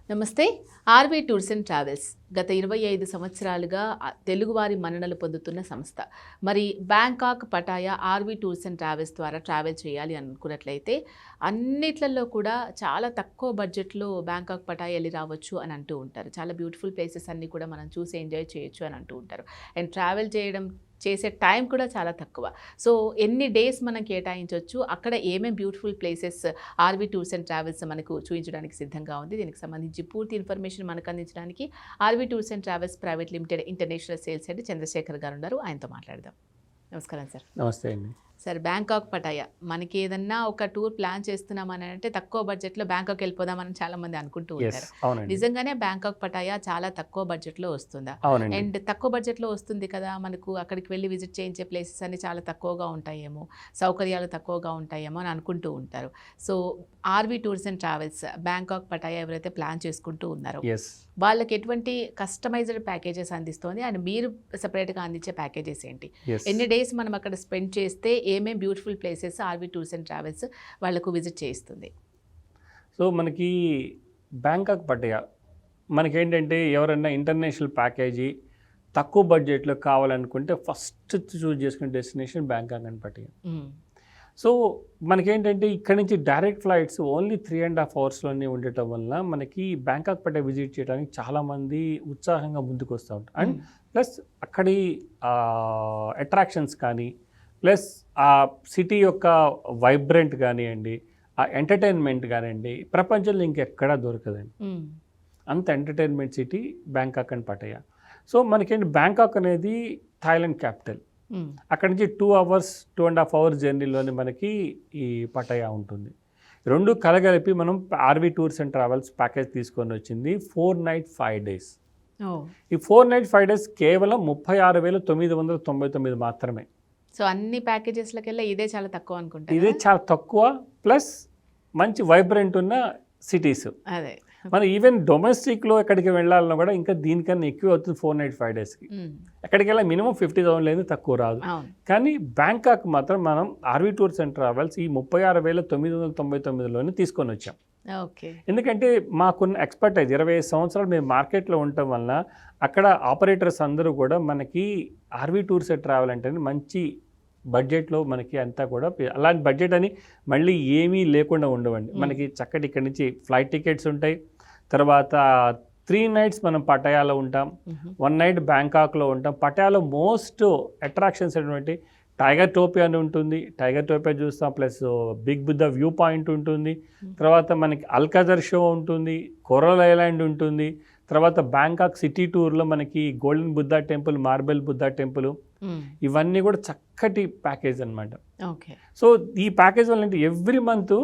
నమస్తే. RV tours and travels గత 25 సంవత్సరాలుగా తెలుగువారి మన్ననలు పొందుతున్న సంస్థ. మరి Bangkok, Pattaya RV tours and travels ద్వారా ట్రావెల్ చేయాలి అనుకున్నట్లయితే అన్నిట్లలో కూడా చాలా తక్కువ బడ్జెట్లో బ్యాంకాక్, పటాయా వెళ్ళి రావచ్చు అని అంటూ ఉంటారు. చాలా బ్యూటిఫుల్ ప్లేసెస్ అన్నీ కూడా మనం చూసి ఎంజాయ్ చేయొచ్చు అని అంటూ ఉంటారు. అండ్ ట్రావెల్ చేసే టైం కూడా చాలా తక్కువ. సో ఎన్ని డేస్ మనం కేటాయించవచ్చు, అక్కడ ఏమేమి beautiful places RV tours and travels మనకు చూపించడానికి సిద్ధంగా ఉంది. దీనికి సంబంధించి పూర్తి ఇన్ఫర్మేషన్ మనకు అందించడానికి RV tours and travels private limited international sales head Chandrashekar garu ఉన్నారు. ఆయనతో మాట్లాడదాం. నమస్కారం సార్. నమస్తే అండి. సార్, బ్యాంకాక్, పటాయా మనకి ఏదన్నా ఒక టూర్ ప్లాన్ చేస్తున్నామని అంటే తక్కువ బడ్జెట్లో బ్యాంకాక్ వెళ్ళిపోదామని చాలా మంది అనుకుంటూ ఉంటారు. నిజంగానే బ్యాంకాక్, పటాయా చాలా తక్కువ బడ్జెట్లో వస్తుందా? అండ్ తక్కువ బడ్జెట్లో వస్తుంది కదా, మనకు అక్కడికి వెళ్ళి విజిట్ చేయించే ప్లేసెస్ అన్ని చాలా తక్కువగా ఉంటాయేమో, సౌకర్యాలు తక్కువగా ఉంటాయేమో అని అనుకుంటూ ఉంటారు. So RV tours and travels Bangkok, Pattaya ఎవరైతే ప్లాన్ చేసుకుంటూ ఉన్నారో వాళ్ళకి ఎటువంటి కస్టమైజ్డ్ ప్యాకేజెస్ అందిస్తుంది అండ్ మీరు సపరేట్గా అందించే ప్యాకేజెస్ ఏంటి? ఎన్ని డేస్ మనం అక్కడ స్పెండ్ చేస్తే ఏమేమి beautiful places RV tours and travels వాళ్ళకు విజిట్ చేయిస్తుంది? సో మనకి బ్యాంకాక్, పటాయా మనకేంటంటే ఎవరైనా ఇంటర్నేషనల్ ప్యాకేజీ తక్కువ బడ్జెట్లో కావాలనుకుంటే ఫస్ట్ చూస్ చేసుకునే destination Bangkok and Pattaya. So మనకేంటంటే ఇక్కడ నుంచి డైరెక్ట్ ఫ్లైట్స్ ఓన్లీ 3.5 అవర్స్లోనే ఉండటం వల్ల మనకి బ్యాంకాక్, పటాయా విజిట్ చేయడానికి చాలామంది ఉత్సాహంగా ముందుకు వస్తూ ఉంటారు. అండ్ ప్లస్ అక్కడి అట్రాక్షన్స్ కానీ, ప్లస్ ఆ సిటీ యొక్క వైబ్రెంట్ కానివ్వండి, ఆ ఎంటర్టైన్మెంట్ కానివ్వండి, ప్రపంచంలో ఇంకెక్కడా దొరకదండి. అంత entertainment city Bangkok and Pattaya. So మనకేంటి బ్యాంకాక్ అనేది థాయిలాండ్ క్యాపిటల్. అక్కడి నుంచి 2.5 అవర్స్ జర్నీలోనే మనకి ఈ పటాయా ఉంటుంది. రెండు కలగలిపి మనం RV tours and travels package తీసుకొని వచ్చింది 4 nights 5 days. ఈ 4 nights 5 days కేవలం 36,999 మాత్రమే. సో అన్ని ప్యాకేజెస్లకెళ్ళి ఇదే చాలా తక్కువ అనుకుంటా. ఇదే చాలా తక్కువ, ప్లస్ మంచి వైబ్రెంట్ ఉన్న సిటీస్. అదే మనం ఈవెన్ డొమెస్టిక్లో ఎక్కడికి వెళ్ళాలన్నా కూడా ఇంకా దీనికన్నా ఎక్కువ అవుతుంది 4 nights 5 daysకి. ఎక్కడికి వెళ్ళా మినిమం 50,000 లేదు, తక్కువ రాదు. కానీ బ్యాంకాక్ మాత్రం మనం ఆర్వీ టూర్స్ అండ్ ట్రావెల్స్ ఈ 36,999లోనే తీసుకొని వచ్చాం. ఎందుకంటే మాకున్న ఎక్స్పర్టైజ్ 25 సంవత్సరాలు మేము మార్కెట్లో ఉండటం వలన అక్కడ ఆపరేటర్స్ అందరూ కూడా మనకి ఆర్వీ టూర్స్ అండ్ ట్రావెల్ అంటే మంచి బడ్జెట్లో మనకి అంతా కూడా అలాంటి బడ్జెట్ అని మళ్ళీ ఏమీ లేకుండా ఉండవండి. మనకి చక్కటి ఇక్కడి నుంచి ఫ్లైట్ టికెట్స్ ఉంటాయి. తర్వాత 3 nights మనం పటాయాలో ఉంటాం, 1 night బ్యాంకాక్లో ఉంటాం. పటాయాలో మోస్ట్ అట్రాక్షన్స్ అటువంటి టైగర్ టోపియా అని ఉంటుంది, టైగర్ టోపియా చూస్తాం. Plus big Buddha view point ఉంటుంది. తర్వాత మనకి అల్కజర్ షో ఉంటుంది, కోరల్ ఐలాండ్ ఉంటుంది. తర్వాత బ్యాంకాక్ సిటీ టూర్లో మనకి golden Buddha temple, marble Buddha temple, ఇవన్నీ కూడా చక్కటి ప్యాకేజ్ అనమాట. సో ఈ ప్యాకేజ్ వల్ల అంటే ఎవ్రీ మంత్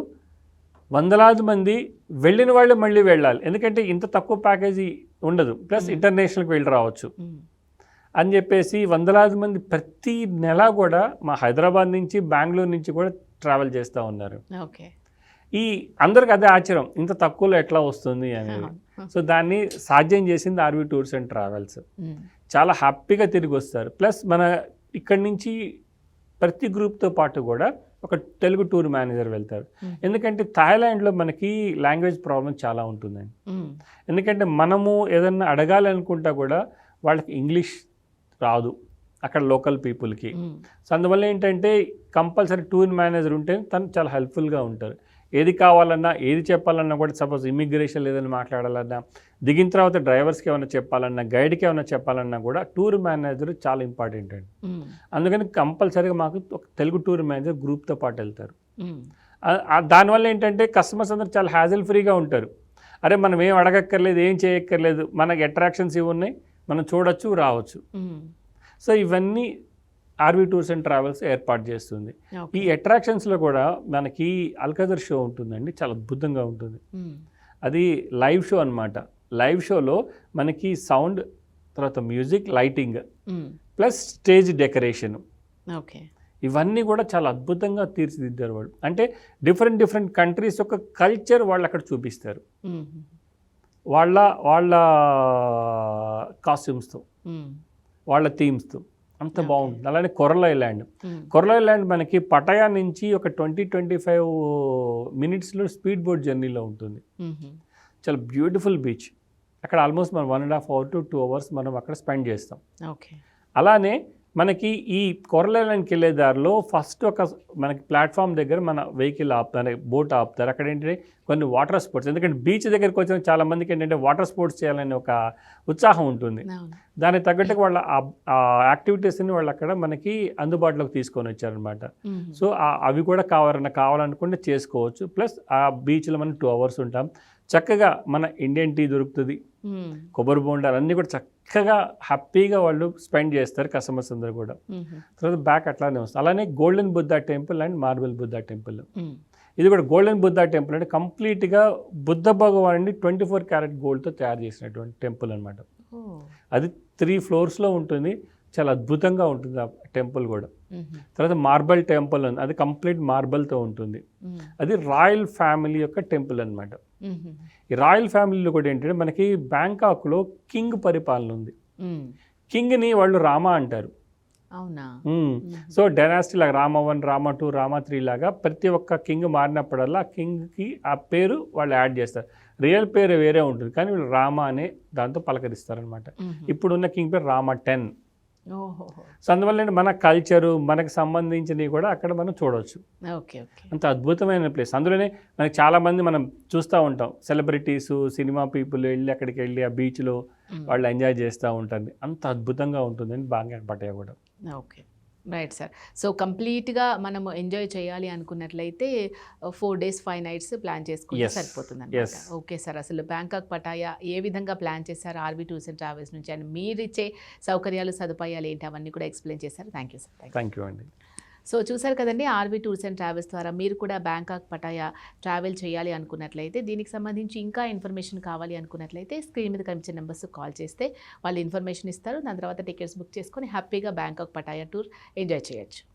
వందలాది మంది వెళ్ళిన వాళ్ళు మళ్ళీ వెళ్ళాలి, ఎందుకంటే ఇంత తక్కువ ప్యాకేజీ ఉండదు. ప్లస్ ఇంటర్నేషనల్కి వెళ్ళి రావచ్చు అని చెప్పేసి వందలాది మంది ప్రతి నెల కూడా మా హైదరాబాద్ నుంచి, బెంగళూరు నుంచి కూడా ట్రావెల్ చేస్తూ ఉన్నారు. ఈ అందరికి అదే ఆశ్చర్యం, ఇంత తక్కువలో ఎట్లా వస్తుంది అనేది. సో దాన్ని సాధ్యం చేసింది ఆర్వీ టూర్స్ అండ్ ట్రావెల్స్. చాలా హ్యాపీగా తిరిగి వస్తారు. ప్లస్ మన ఇక్కడి నుంచి ప్రతి గ్రూప్తో పాటు కూడా ఒక తెలుగు టూర్ మేనేజర్ వెళ్తారు. ఎందుకంటే థాయిలాండ్లో మనకి లాంగ్వేజ్ ప్రాబ్లం చాలా ఉంటుందండి. ఎందుకంటే మనము ఏదన్నా అడగాలనుకుంటా కూడా వాళ్ళకి ఇంగ్లీష్ రాదు అక్కడ లోకల్ పీపుల్కి. సో అందువల్ల ఏంటంటే కంపల్సరీ టూర్ మేనేజర్ ఉంటే తను చాలా హెల్ప్ఫుల్గా ఉంటారు. ఏది కావాలన్నా, ఏది చెప్పాలన్నా కూడా, సపోజ్ ఇమిగ్రేషన్ ఏదైనా మాట్లాడాలన్నా, దిగిన తర్వాత డ్రైవర్స్కి ఏమైనా చెప్పాలన్నా, గైడ్కి ఏమైనా చెప్పాలన్నా కూడా టూర్ మేనేజర్ చాలా ఇంపార్టెంట్ అండి. అందుకని కంపల్సరీగా మాకు ఒక తెలుగు టూర్ మేనేజర్ గ్రూప్తో పాటు వెళ్తారు. దానివల్ల ఏంటంటే కస్టమర్స్ అందరూ చాలా హ్యాజిల్ ఫ్రీగా ఉంటారు. అరే మనం ఏం అడగక్కర్లేదు, ఏం చేయక్కర్లేదు, మనకి అట్రాక్షన్స్ ఇవి ఉన్నాయి, మనం చూడొచ్చు, రావచ్చు. సో ఇవన్నీ ఆర్వీ టూర్స్ అండ్ ట్రావెల్స్ ఏర్పాటు చేస్తుంది. ఈ అట్రాక్షన్స్లో కూడా మనకి అల్కజర్ షో ఉంటుందండి, చాలా అద్భుతంగా ఉంటుంది. అది లైవ్ షో అనమాట. లైవ్ షోలో మనకి సౌండ్, తర్వాత music, lighting, plus stage decoration, ఇవన్నీ కూడా చాలా అద్భుతంగా తీర్చిదిద్దారు వాళ్ళు. అంటే డిఫరెంట్ కంట్రీస్ యొక్క కల్చర్ వాళ్ళు అక్కడ చూపిస్తారు వాళ్ళ కాస్ట్యూమ్స్తో, వాళ్ళ థీమ్స్తో. అంత బాగుంటుంది. అలానే కోరల్ ఐలాండ్ మనకి పటాయా నుంచి ఒక 20-25 minutesలో స్పీడ్ బోట్ జర్నీలో ఉంటుంది. చాలా బ్యూటిఫుల్ బీచ్. అక్కడ ఆల్మోస్ట్ మనం 1.5 hour to 2 hours మనం అక్కడ స్పెండ్ చేస్తాం. ఓకే. అలానే మనకి ఈ కొరల్ ఐలాండ్కి వెళ్ళే దారిలో ఫస్ట్ ఒక మనకి ప్లాట్ఫామ్ దగ్గర మన వెహికల్ ఆపుతారు, బోట్ ఆపుతారు. అక్కడ ఏంటంటే కొన్ని వాటర్ స్పోర్ట్స్, ఎందుకంటే బీచ్ దగ్గరికి వచ్చిన చాలా మందికి ఏంటంటే వాటర్ స్పోర్ట్స్ చేయాలనే ఒక ఉత్సాహం ఉంటుంది. దానికి తగ్గట్టుగా వాళ్ళ ఆ యాక్టివిటీస్ని వాళ్ళు అక్కడ మనకి అందుబాటులోకి తీసుకొని వచ్చారనమాట. సో అవి కూడా కావాలనుకుంటే చేసుకోవచ్చు. ప్లస్ ఆ బీచ్లో మనం 2 hours ఉంటాం. చక్కగా మన ఇండియన్ టీ దొరుకుతుంది, కొబ్బరి బోండాలు అన్నీ కూడా చక్కగా హ్యాపీగా వాళ్ళు స్పెండ్ చేస్తారు కస్టమర్స్ అందరూ కూడా. తర్వాత బ్యాక్ అట్లానే వస్తుంది. అలానే golden Buddha temple and marble Buddha temple. ఇది కూడా గోల్డెన్ బుద్ధా టెంపుల్ అంటే కంప్లీట్గా బుద్ధ భగవాన్ని 24 karat గోల్డ్తో తయారు చేసినటువంటి టెంపుల్ అనమాట. అది 3 floors ఉంటుంది. చాలా అద్భుతంగా ఉంటుంది ఆ టెంపుల్ కూడా. తర్వాత మార్బల్ టెంపుల్ ఉంది, అది కంప్లీట్ మార్బల్తో ఉంటుంది. అది రాయల్ ఫ్యామిలీ యొక్క టెంపుల్ అనమాట. ఈ రాయల్ ఫ్యామిలీలో కూడా ఏంటంటే మనకి బ్యాంకాక్లో కింగ్ పరిపాలన ఉంది. కింగ్ని వాళ్ళు రామా అంటారు. అవునా? సో డైనాసిటీ లాగా రామ 1, రామ 2, రామ 3 లాగా ప్రతి ఒక్క కింగ్ మారినప్పుడల్లా ఆ కింగ్కి ఆ పేరు వాళ్ళు యాడ్ చేస్తారు. రియల్ పేరు వేరే ఉంటుంది కానీ వీళ్ళు రామ అనే దాంతో పలకరిస్తారనమాట. ఇప్పుడున్న కింగ్ పేరు రామ 10. సో అందువల్ల మన కల్చరు మనకు సంబంధించినవి కూడా అక్కడ మనం చూడవచ్చు. అంత అద్భుతమైన ప్లేస్. అందులోనే మనకి చాలామంది మనం చూస్తూ ఉంటాం, సెలబ్రిటీస్, సినిమా పీపుల్ వెళ్ళి అక్కడికి వెళ్ళి ఆ బీచ్లో వాళ్ళు ఎంజాయ్ చేస్తూ ఉంటారు. అంత అద్భుతంగా ఉంటుందని బాగా పట్టాయి కూడా. Okay, right sir. సో కంప్లీట్గా మనము ఎంజాయ్ చేయాలి అనుకున్నట్లయితే 4 days 5 nights ప్లాన్ చేసుకుంటే సరిపోతుంది అనమాట. ఓకే సార్, అసలు బ్యాంకాక్ పటాయా ఏ విధంగా ప్లాన్ చేశారు ఆర్వీ టూర్స్ అండ్ ట్రావెల్స్ నుంచి, అండ్ మీరు ఇచ్చే సౌకర్యాలు సదుపాయాలు ఏంటి అవన్నీ కూడా ఎక్స్ప్లెయిన్ చేశారు. Thank you sir. Thank you అండి. సో చూసారు కదండి, ఆర్వీ టూర్స్ అండ్ ట్రావెల్స్ ద్వారా మీరు కూడా బ్యాంకాక్ పటాయా ట్రావెల్ చేయాలి అనుకున్నట్లయితే, దీనికి సంబంధించి ఇంకా ఇన్ఫర్మేషన్ కావాలి అనుకున్నట్లయితే స్క్రీన్ మీద కనిపించే నెంబర్స్ కాల్ చేస్తే వాళ్ళు ఇన్ఫర్మేషన్ ఇస్తారు. దాని తర్వాత టికెట్స్ బుక్ చేసుకొని హ్యాపీగా బ్యాంకాక్ పటాయా టూర్ ఎంజాయ్ చేయొచ్చు.